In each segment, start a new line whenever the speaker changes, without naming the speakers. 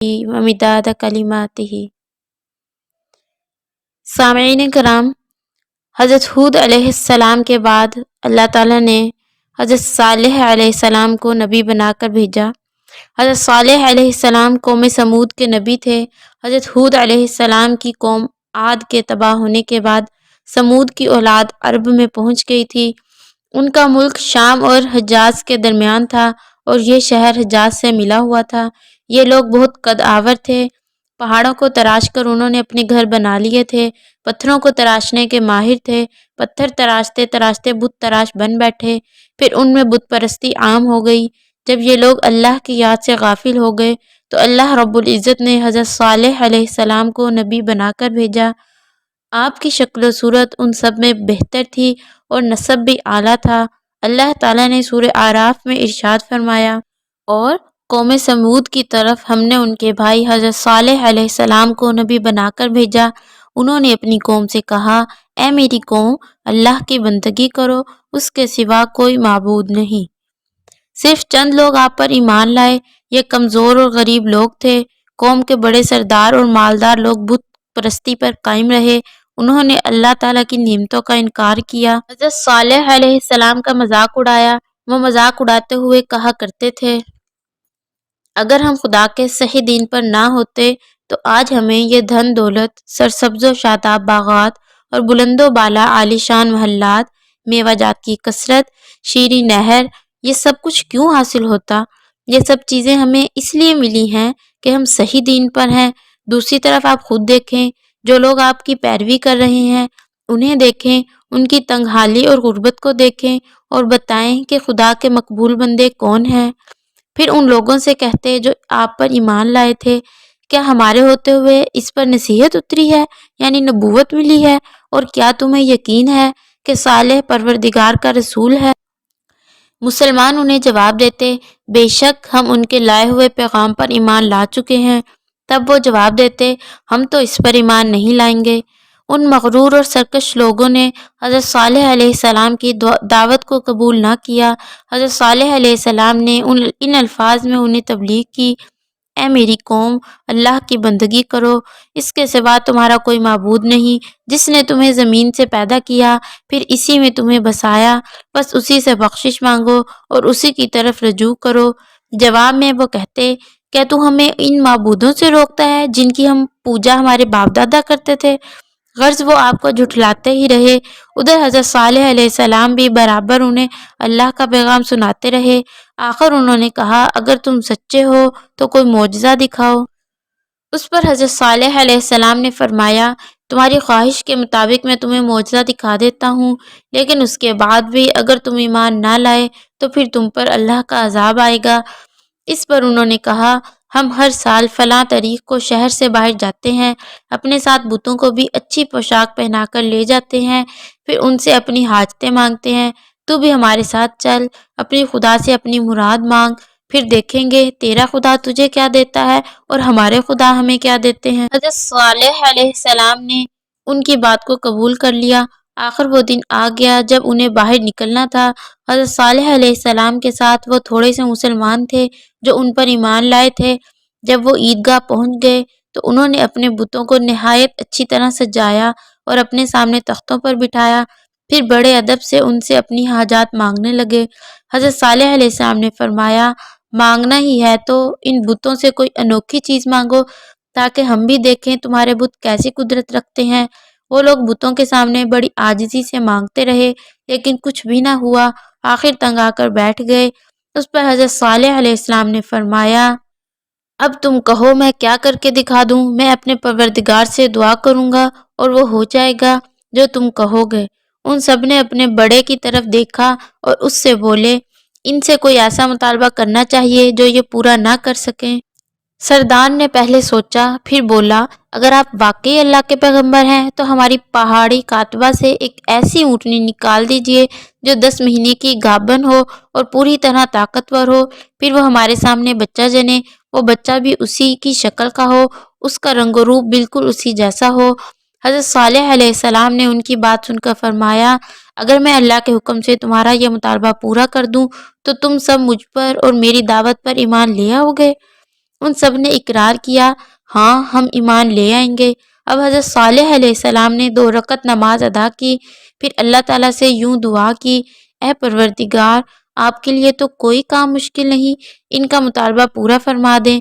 ومداد کلماتہ۔ سامعین کرام، حضرت ہود علیہ السلام کے بعد اللہ تعالیٰ نے حضرت صالح علیہ السلام کو نبی بنا کر بھیجا۔ حضرت صالح علیہ السلام قوم سمود کے نبی تھے۔ حضرت ہود علیہ السلام کی قوم عاد کے تباہ ہونے کے بعد سمود کی اولاد عرب میں پہنچ گئی تھی۔ ان کا ملک شام اور حجاز کے درمیان تھا اور یہ شہر حجاز سے ملا ہوا تھا۔ یہ لوگ بہت قد آور تھے۔ پہاڑوں کو تراش کر انہوں نے اپنے گھر بنا لیے تھے۔ پتھروں کو تراشنے کے ماہر تھے۔ پتھر تراشتے تراشتے بت تراش بن بیٹھے۔ پھر ان میں بت پرستی عام ہو گئی۔ جب یہ لوگ اللہ کی یاد سے غافل ہو گئے تو اللہ رب العزت نے حضرت صالح علیہ السلام کو نبی بنا کر بھیجا۔ آپ کی شکل و صورت ان سب میں بہتر تھی اور نسب بھی اعلیٰ تھا۔ اللہ تعالیٰ نے سورہ اعراف میں ارشاد فرمایا، اور قوم سمود کی طرف ہم نے ان کے بھائی حضرت صالح علیہ السلام کو نبی بنا کر بھیجا۔ انہوں نے اپنی قوم سے کہا، اے میری قوم، اللہ کی بندگی کرو، اس کے سوا کوئی معبود نہیں۔ صرف چند لوگ آپ پر ایمان لائے۔ یہ کمزور اور غریب لوگ تھے۔ قوم کے بڑے سردار اور مالدار لوگ بت پرستی پر قائم رہے۔ انہوں نے اللہ تعالیٰ کی نعمتوں کا انکار کیا۔ حضرت صالح علیہ السلام کا مذاق اڑایا۔ وہ مذاق اڑاتے ہوئے کہا کرتے تھے، اگر ہم خدا کے صحیح دین پر نہ ہوتے تو آج ہمیں یہ دھن دولت، سرسبز و شاداب باغات اور بلند و بالا عالیشان محلات، میوہ جات کی کثرت، شیریں نہر، یہ سب کچھ کیوں حاصل ہوتا؟ یہ سب چیزیں ہمیں اس لیے ملی ہیں کہ ہم صحیح دین پر ہیں۔ دوسری طرف آپ خود دیکھیں، جو لوگ آپ کی پیروی کر رہے ہیں انہیں دیکھیں، ان کی تنگ حالی اور غربت کو دیکھیں اور بتائیں کہ خدا کے مقبول بندے کون ہیں۔ پھر ان لوگوں سے کہتے جو آپ پر ایمان لائے تھے، کیا ہمارے ہوتے ہوئے اس پر نصیحت اتری ہے، یعنی نبوت ملی ہے، اور کیا تمہیں یقین ہے کہ صالح پروردگار کا رسول ہے؟ مسلمان انہیں جواب دیتے، بے شک ہم ان کے لائے ہوئے پیغام پر ایمان لا چکے ہیں۔ تب وہ جواب دیتے، ہم تو اس پر ایمان نہیں لائیں گے۔ ان مغرور اور سرکش لوگوں نے حضرت صالح علیہ السلام کی دعوت کو قبول نہ کیا۔ حضرت صالح علیہ السلام نے ان الفاظ میں انہیں تبلیغ کی، اے میری قوم، اللہ کی بندگی کرو، اس کے سوا تمہارا کوئی معبود نہیں، جس نے تمہیں زمین سے پیدا کیا، پھر اسی میں تمہیں بسایا، بس اسی سے بخشش مانگو اور اسی کی طرف رجوع کرو۔ جواب میں وہ کہتے، کیا تو ہمیں ان معبودوں سے روکتا ہے جن کی ہم پوجا ہمارے باپ دادا کرتے تھے؟ غرض وہ آپ کو جھٹلاتے ہی رہے۔ ادھر حضرت صالح علیہ السلام بھی برابر انہیں اللہ کا پیغام سناتے رہے۔ آخر انہوں نے کہا، اگر تم سچے ہو تو کوئی معجزہ دکھاؤ۔ اس پر حضرت صالح علیہ السلام نے فرمایا، تمہاری خواہش کے مطابق میں تمہیں معجزہ دکھا دیتا ہوں، لیکن اس کے بعد بھی اگر تم ایمان نہ لائے تو پھر تم پر اللہ کا عذاب آئے گا۔ اس پر انہوں نے کہا، ہم ہر سال فلاں تاریخ کو شہر سے باہر جاتے ہیں، اپنے ساتھ بتوں کو بھی اچھی پوشاک پہنا کر لے جاتے ہیں، پھر ان سے اپنی حاجتیں مانگتے ہیں۔ تو بھی ہمارے ساتھ چل، اپنی خدا سے اپنی مراد مانگ، پھر دیکھیں گے تیرا خدا تجھے کیا دیتا ہے اور ہمارے خدا ہمیں کیا دیتے ہیں۔ حضرت صالح علیہ السلام نے ان کی بات کو قبول کر لیا۔ آخر وہ دن آ گیا جب انہیں باہر نکلنا تھا۔ حضرت صالح علیہ السلام کے ساتھ وہ تھوڑے سے مسلمان تھے جو ان پر ایمان لائے تھے۔ جب وہ عیدگاہ پہنچ گئے تو انہوں نے اپنے بتوں کو نہایت اچھی طرح سجایا اور اپنے سامنے تختوں پر بٹھایا، پھر بڑے ادب سے ان سے اپنی حاجات مانگنے لگے۔ حضرت صالح علیہ السلام نے فرمایا، مانگنا ہی ہے تو ان بتوں سے کوئی انوکھی چیز مانگو تاکہ ہم بھی دیکھیں تمہارے بت کیسی قدرت رکھتے ہیں۔ وہ لوگ بتوں کے سامنے بڑی عاجزی سے مانگتے رہے لیکن کچھ بھی نہ ہوا۔ آخر تنگ آ کر بیٹھ گئے۔ اس پر حضرت صالح علیہ السلام نے فرمایا، اب تم کہو میں کیا کر کے دکھا دوں؟ میں اپنے پروردگار سے دعا کروں گا اور وہ ہو جائے گا جو تم کہو گے۔ ان سب نے اپنے بڑے کی طرف دیکھا اور اس سے بولے، ان سے کوئی ایسا مطالبہ کرنا چاہیے جو یہ پورا نہ کر سکیں۔ سردار نے پہلے سوچا، پھر بولا، اگر آپ واقعی اللہ کے پیغمبر ہیں تو ہماری پہاڑی کاتبہ سے ایک ایسی اونٹنی نکال دیجئے جو 10 مہینے کی گابن ہو اور پوری طرح طاقتور ہو، پھر وہ ہمارے سامنے بچہ جنے۔ وہ بچہ بھی اسی کی شکل کا ہو، اس کا رنگ و روپ بالکل اسی جیسا ہو۔ حضرت صالح علیہ السلام نے ان کی بات سن کر فرمایا، اگر میں اللہ کے حکم سے تمہارا یہ مطالبہ پورا کر دوں تو تم سب مجھ پر اور میری دعوت پر ایمان لے آؤ گے؟ ان سب نے اقرار کیا، ہاں ہم ایمان لے آئیں گے۔ اب حضرت صالح علیہ السلام نے 2 رکعت نماز ادا کی، پھر اللہ تعالیٰ سے یوں دعا کی، اے پروردگار، آپ کے لیے تو کوئی کام مشکل نہیں، ان کا مطالبہ پورا فرما دیں۔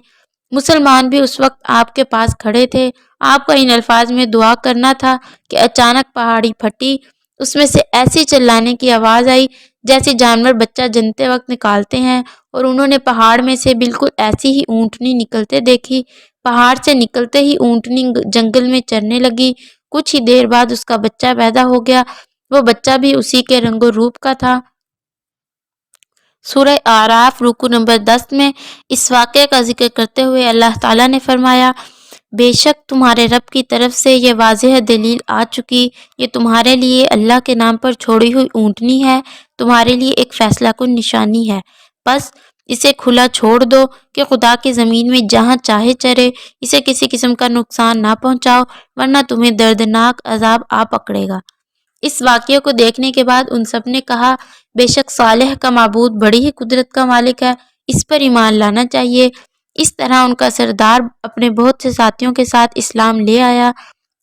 مسلمان بھی اس وقت آپ کے پاس کھڑے تھے۔ آپ کو ان الفاظ میں دعا کرنا تھا کہ اچانک پہاڑی پھٹی، اس میں سے ایسی چلانے کی آواز آئی جیسے جانور بچہ جنتے وقت نکالتے ہیں، اور انہوں نے پہاڑ میں سے بالکل ایسی ہی اونٹنی نکلتے دیکھی۔ پہاڑ سے نکلتے ہی اونٹنی جنگل میں چرنے لگی۔ کچھ ہی دیر بعد اس کا بچہ پیدا ہو گیا، وہ بچہ بھی اسی کے رنگ و روپ کا تھا۔ سورہ اعراف رکوع نمبر 10 میں اس واقعے کا ذکر کرتے ہوئے اللہ تعالیٰ نے فرمایا، بے شک تمہارے رب کی طرف سے یہ واضح دلیل آ چکی، یہ تمہارے لیے اللہ کے نام پر چھوڑی ہوئی اونٹنی ہے، تمہارے لیے ایک فیصلہ کن نشانی ہے، بس اسے کھلا چھوڑ دو کہ خدا کی زمین میں جہاں چاہے چرے، اسے کسی قسم کا نقصان نہ پہنچاؤ ورنہ تمہیں دردناک عذاب آ پکڑے گا۔ اس واقعے کو دیکھنے کے بعد ان سب نے کہا، بے شک صالح کا معبود بڑی ہی قدرت کا مالک ہے، اس پر ایمان لانا چاہیے۔ اس طرح ان کا سردار اپنے بہت سے ساتھیوں کے ساتھ اسلام لے آیا۔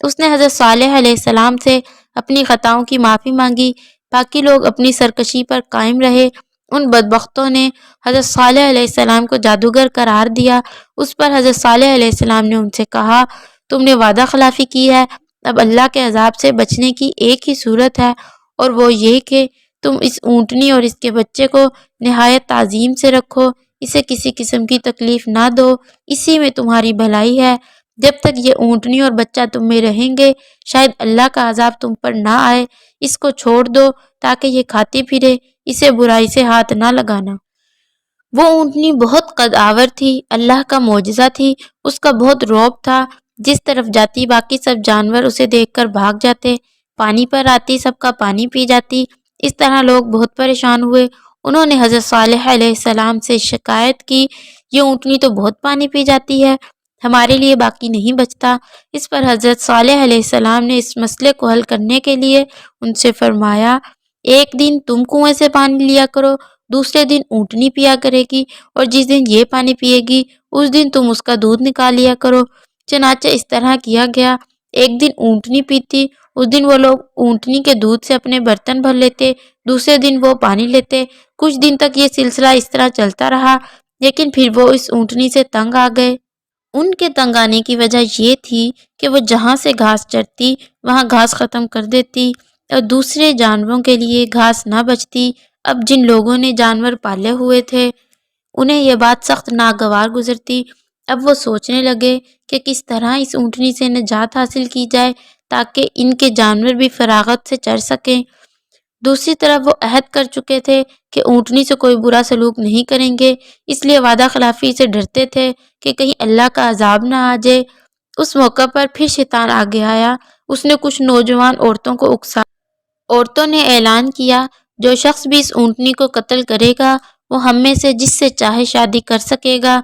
اس نے حضرت صالح علیہ السلام سے اپنی خطاؤں کی معافی مانگی، باقی لوگ اپنی سرکشی پر قائم رہے۔ ان بدبختوں نے حضرت صالح علیہ السلام کو جادوگر قرار دیا۔ اس پر حضرت صالح علیہ السلام نے ان سے کہا، تم نے وعدہ خلافی کی ہے، اب اللہ کے عذاب سے بچنے کی ایک ہی صورت ہے، اور وہ یہ کہ تم اس اونٹنی اور اس کے بچے کو نہایت تعظیم سے رکھو، اسے کسی قسم کی تکلیف نہ دو، اسی میں تمہاری بھلائی ہے۔ جب تک یہ اونٹنی اور بچہ تم میں رہیں گے شاید اللہ کا عذاب تم پر نہ آئے، اس کو چھوڑ دو تاکہ یہ کھاتی پھرے، اسے برائی سے ہاتھ نہ لگانا۔ وہ اونٹنی بہت قد آور تھی، اللہ کا معجزہ تھی، اس کا بہت رعب تھا، جس طرف جاتی باقی سب جانور اسے دیکھ کر بھاگ جاتے، پانی پر آتی سب کا پانی پی جاتی۔ اس طرح لوگ بہت پریشان ہوئے۔ انہوں نے حضرت صالح علیہ السلام سے شکایت کی، یہ اونٹنی تو بہت پانی پی جاتی ہے، ہمارے لیے باقی نہیں بچتا۔ اس پر حضرت صالح علیہ السلام نے اس مسئلے کو حل کرنے کے لیے ان سے فرمایا، ایک دن تم کنویں سے پانی لیا کرو، دوسرے دن اونٹنی پیا کرے گی، اور جس دن یہ پانی پیے گی اس دن تم اس کا دودھ نکال لیا کرو۔ چنانچہ اس طرح کیا گیا۔ ایک دن اونٹنی پیتی، اس دن وہ لوگ اونٹنی کے دودھ سے اپنے برتن بھر لیتے، دوسرے دن وہ پانی لیتے۔ کچھ دن تک یہ سلسلہ اس طرح چلتا رہا، لیکن پھر وہ اس اونٹنی سے تنگ آ گئے۔ ان کے تنگ آنے کی وجہ یہ تھی کہ وہ جہاں سے گھاس چرتی وہاں گھاس ختم کر دیتی اور دوسرے جانوروں کے لیے گھاس نہ بچتی۔ اب جن لوگوں نے جانور پالے ہوئے تھے انہیں یہ بات سخت ناگوار گزرتی۔ اب وہ سوچنے لگے کہ کس طرح اس اونٹنی سے نجات حاصل کی جائے تاکہ ان کے جانور بھی فراغت سے چر سکیں۔ دوسری طرف وہ عہد کر چکے تھے کہ اونٹنی سے کوئی برا سلوک نہیں کریں گے، اس لیے وعدہ خلافی سے ڈرتے تھے کہ کہیں اللہ کا عذاب نہ آ جائے۔ اس موقع پر پھر شیطان آگے آیا، اس نے کچھ نوجوان عورتوں کو اکسایا۔ عورتوں نے اعلان کیا، جو شخص بھی اس اونٹنی کو قتل کرے گا وہ ہم میں سے جس سے چاہے شادی کر سکے گا۔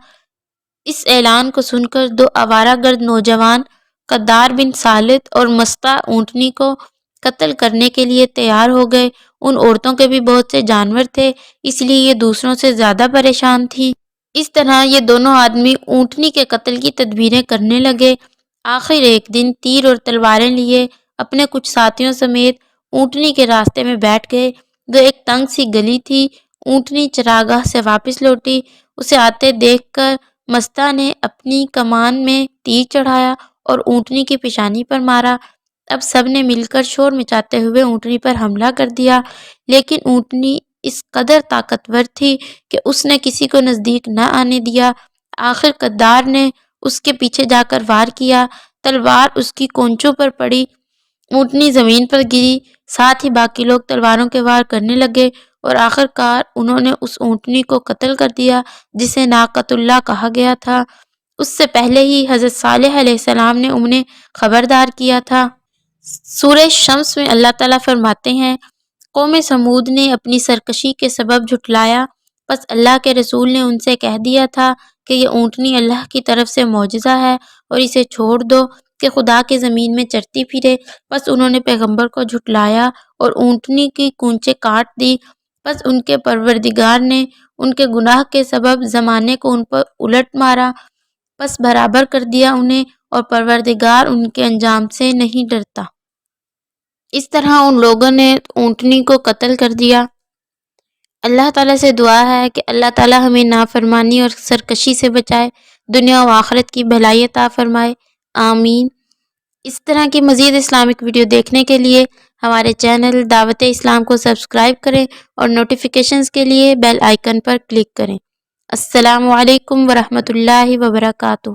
اس اعلان کو سن کر 2 آوارہ گرد نوجوان قدار بن ثالث اور مستہ اونٹنی کو قتل کرنے کے لیے تیار ہو گئے۔ ان عورتوں کے بھی بہت سے جانور تھے، اس لیے یہ دوسروں سے زیادہ پریشان تھیں۔ اس طرح یہ دونوں آدمی اونٹنی کے قتل کی تدبیریں کرنے لگے۔ آخر ایک دن تیر اور تلواریں لیے اپنے کچھ ساتھیوں سمیت اونٹنی کے راستے میں بیٹھ گئے۔ جو ایک تنگ سی گلی تھی، اونٹنی چراگاہ سے واپس لوٹی، اسے آتے دیکھ کر مستہ نے اپنی کمان میں تیر چڑھایا اور اونٹنی کی پیشانی پر مارا۔ اب سب نے مل کر شور مچاتے ہوئے اونٹنی پر حملہ کر دیا، لیکن اونٹنی اس قدر طاقتور تھی کہ اس نے کسی کو نزدیک نہ آنے دیا۔ آخر قدار نے اس کے پیچھے جا کر وار کیا، تلوار اس کی کونچوں پر پڑی، اونٹنی زمین پر گری، ساتھ ہی باقی لوگ تلواروں کے وار کرنے لگے اور آخر کار انہوں نے اس اونٹنی کو قتل کر دیا جسے ناقۃ اللہ کہا گیا تھا۔ اس سے پہلے ہی حضرت صالح علیہ السلام نے انہیں خبردار کیا تھا۔ سورہ شمس میں اللہ تعالیٰ فرماتے ہیں، قوم سمود نے اپنی سرکشی کے سبب جھٹلایا، پس اللہ کے رسول نے ان سے کہہ دیا تھا کہ یہ اونٹنی اللہ کی طرف سے معجزہ ہے اور اسے چھوڑ دو کہ خدا کی زمین میں چرتی پھرے۔ پس انہوں نے پیغمبر کو جھٹلایا اور اونٹنی کی کونچیں کاٹ دی۔ پس ان کے پروردگار نے ان کے گناہ کے سبب زمانے کو ان پر الٹ مارا بس برابر کر دیا انہیں، اور پروردگار ان کے انجام سے نہیں ڈرتا۔ اس طرح ان لوگوں نے اونٹنی کو قتل کر دیا۔ اللہ تعالیٰ سے دعا ہے کہ اللہ تعالیٰ ہمیں نافرمانی اور سرکشی سے بچائے، دنیا و آخرت کی بھلائی عطا فرمائے، آمین۔ اس طرح کی مزید اسلامک ویڈیو دیکھنے کے لیے ہمارے چینل دعوت اسلام کو سبسکرائب کریں اور نوٹیفیکیشنز کے لیے بیل آئیکن پر کلک کریں۔ السلام علیکم ورحمۃ اللہ وبرکاتہ۔